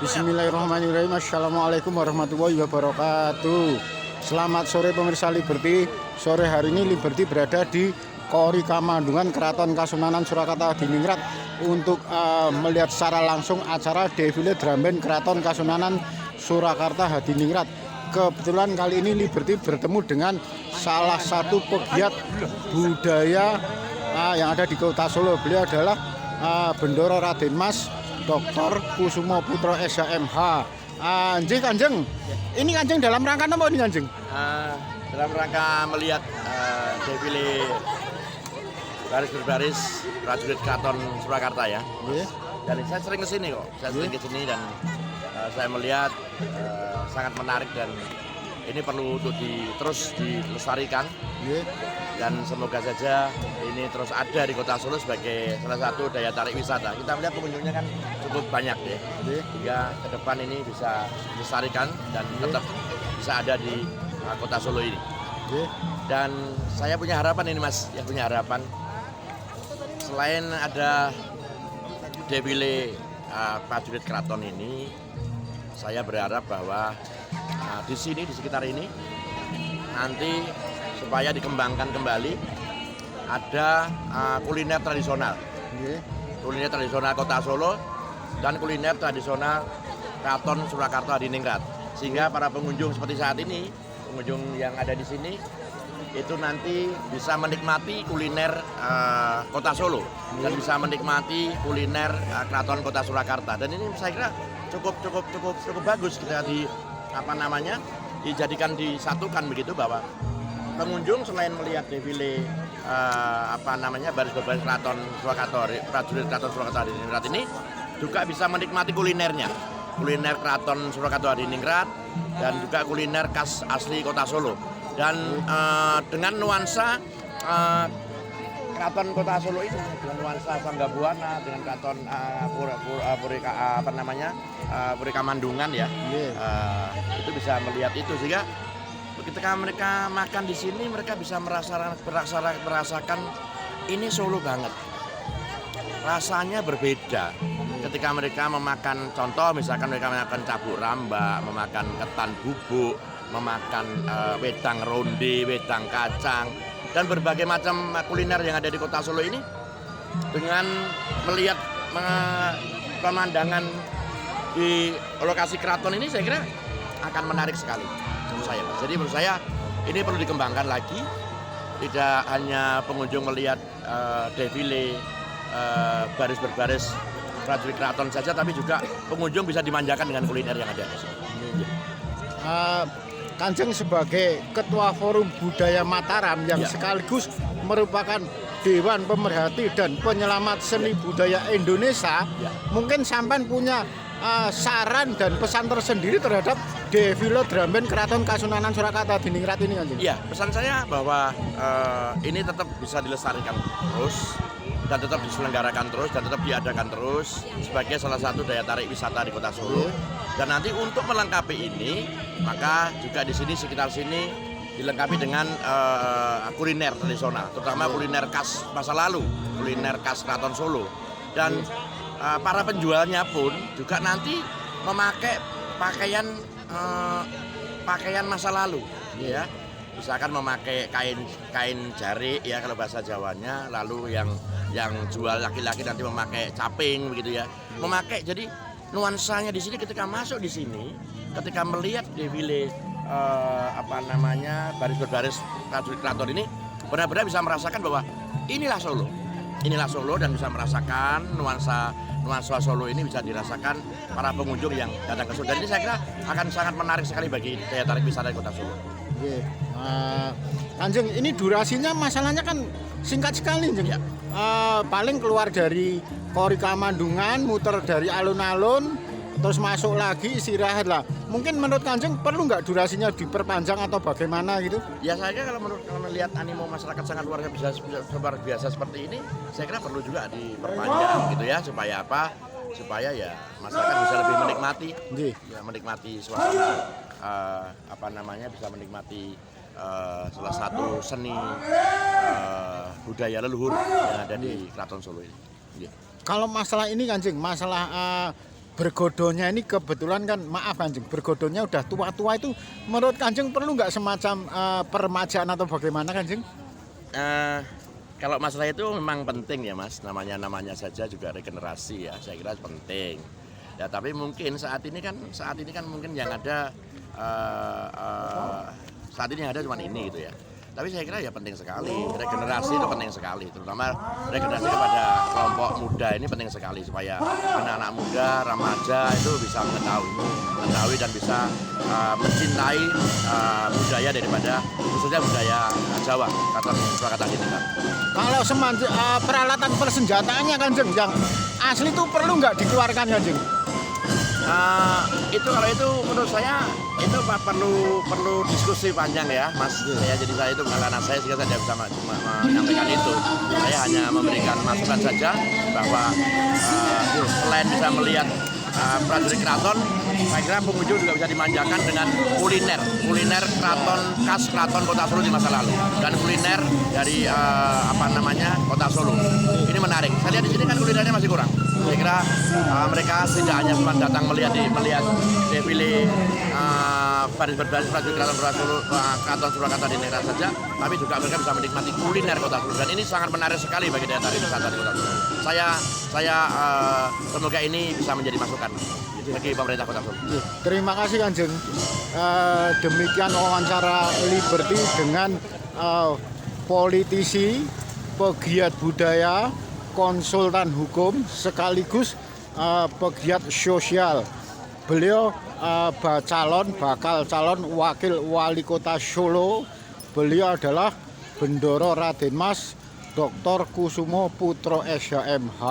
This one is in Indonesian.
Bismillahirrahmanirrahim. Assalamualaikum warahmatullahi wabarakatuh. Selamat sore pemirsa Liberty. Sore hari ini Liberty berada di Kori Kamandungan Keraton Kasunanan Surakarta Hadiningrat untuk melihat secara langsung acara defile drum band Keraton Kasunanan Surakarta Hadiningrat. Kebetulan kali ini Liberty bertemu dengan salah satu pegiat budaya yang ada di Kota Solo. Beliau adalah Bendoro Raden Mas Dr. Kusumo Putra SHMH. Anjing Kanjeng, ini Kanjeng dalam rangka apa ini Kanjeng? Dalam rangka melihat defile baris berbaris prajurit Keraton Surakarta ya. Dan saya sering kesini kok, sering kesini dan saya melihat sangat menarik dan ini perlu untuk terus dilestarikan. Dan semoga saja ini terus ada di Kota Solo sebagai salah satu daya tarik wisata. Kita melihat pengunjungnya kan cukup banyak ya, hingga ke depan ini bisa dilestarikan dan tetap bisa ada di Kota Solo ini. Dan saya punya harapan ini Mas, punya harapan selain ada defile prajurit keraton ini, saya berharap bahwa di sini, di sekitar ini nanti supaya dikembangkan kembali ada kuliner tradisional, kuliner tradisional Kota Solo dan kuliner tradisional Keraton Surakarta Hadiningrat, sehingga para pengunjung seperti saat ini, pengunjung yang ada di sini itu nanti bisa menikmati kuliner Kota Solo dan bisa menikmati kuliner Keraton Kota Surakarta. Dan ini saya kira cukup bagus kita dijadikan disatukan begitu, bahwa pengunjung selain melihat defile baris berbaris Keraton Surakarta, prajurit Keraton Surakarta Hadiningrat ini juga bisa menikmati kulinernya, kuliner Keraton Surakarta Hadiningrat dan juga kuliner khas asli Kota Solo. Dan dengan nuansa Keraton Kota Solo ini, dengan nuansa Sangga Buana, dengan Keraton Puri Kamandungan ya, itu bisa melihat itu, sehingga ketika mereka makan di sini mereka bisa merasakan ini Solo banget. Rasanya berbeda ketika mereka memakan, contoh misalkan mereka memakan cabuk rambak, memakan ketan bubuk, memakan wedang ronde, wedang kacang, dan berbagai macam kuliner yang ada di Kota Solo ini. Dengan melihat pemandangan di lokasi keraton ini, saya kira akan menarik sekali menurut saya. Jadi menurut saya ini perlu dikembangkan lagi, tidak hanya pengunjung melihat defile baris berbaris prajurit keraton saja, tapi juga pengunjung bisa dimanjakan dengan kuliner yang ada di sini. Kanjeng sebagai Ketua Forum Budaya Mataram yang sekaligus merupakan Dewan Pemerhati dan Penyelamat Seni Budaya Indonesia, mungkin sampean punya saran dan pesan tersendiri terhadap defile drum band Keraton Kasunanan Surakarta Hadiningrat ini Kanjeng? Iya, pesan saya bahwa ini tetap bisa dilestarikan terus dan tetap diselenggarakan terus dan tetap diadakan terus sebagai salah satu daya tarik wisata di Kota Solo. Dan nanti untuk melengkapi ini, maka juga di sini, sekitar sini dilengkapi dengan kuliner tradisional, terutama kuliner khas masa lalu, kuliner khas Keraton Solo. Dan para penjualnya pun juga nanti memakai pakaian masa lalu, ya. Misalkan memakai kain jarik ya kalau bahasa Jawanya, lalu yang jual laki-laki nanti memakai caping begitu ya. Memakai, jadi nuansanya di sini ketika masuk di sini, ketika melihat defile baris berbaris prajurit keraton ini, benar-benar bisa merasakan bahwa inilah Solo. Inilah Solo, dan bisa merasakan nuansa Solo ini bisa dirasakan para pengunjung yang datang ke Solo. Dan ini saya kira akan sangat menarik sekali bagi daya tarik wisata di Kota Solo. Kanjeng, ini durasinya masalahnya kan singkat sekali, Kanjeng. Paling keluar dari Kori Kamandungan, muter dari alun-alun, terus masuk lagi istirahat lah. Mungkin menurut Kanjeng perlu nggak durasinya diperpanjang atau bagaimana gitu? Ya saya kira kalau melihat animo masyarakat sangat luar biasa seperti ini, saya kira perlu juga diperpanjang gitu ya, supaya apa? Supaya ya masyarakat bisa lebih menikmati, menikmati suasana bisa menikmati salah satu seni budaya leluhur yang ada di Keraton Solo ini. Kalau masalah ini Kanjeng, masalah bergodonya ini kebetulan kan, maaf Kanjeng, bergodonya udah tua-tua itu menurut Kanjeng perlu nggak semacam peremajaan atau bagaimana Kanjeng? Eh, Kalau masalah itu memang penting ya Mas, namanya saja juga regenerasi ya, saya kira penting. Ya tapi mungkin saat ini kan mungkin yang ada saat ini yang ada cuma ini gitu ya. Tapi saya kira ya penting sekali, regenerasi itu penting sekali, terutama regenerasi kepada kelompok muda ini penting sekali supaya anak-anak muda, remaja itu bisa mengetahui dan bisa mencintai budaya daripada khususnya budaya Jawa, Kraton Surakarta ini kan. Kalau peralatan persenjataannya Kanjeng yang asli itu perlu nggak dikeluarkan Kanjeng? Kalau itu menurut saya itu perlu diskusi panjang ya Mas. Jadi saya itu bukan anak saya sehingga saya tidak bisa menyampaikan itu. Saya hanya memberikan masukan saja bahwa selain bisa melihat prajurit keraton, saya kira pengunjung juga bisa dimanjakan dengan kuliner keraton khas keraton Kota Solo di masa lalu dan kuliner dari Kota Solo. Ini menarik. Saya lihat di sini kan kulinernya masih kurang. Saya kira mereka tidak hanya cuma datang melihat defile baris berbaris prajurit keraton Surakarta di Ningrat saja, tapi juga mereka bisa menikmati kuliner Kota Solo dan ini sangat menarik sekali bagi daya tarik wisata di Kota Solo. Saya semoga ini bisa menjadi masukan bagi pemerintah Kota Solo. Terima kasih Kanjeng. Demikian wawancara Liberty dengan politisi, pegiat budaya, konsultan hukum sekaligus pegiat sosial. Beliau bakal calon wakil wali kota Solo. Beliau adalah Bendoro Raden Mas Dr. Kusumo Putro SHMH.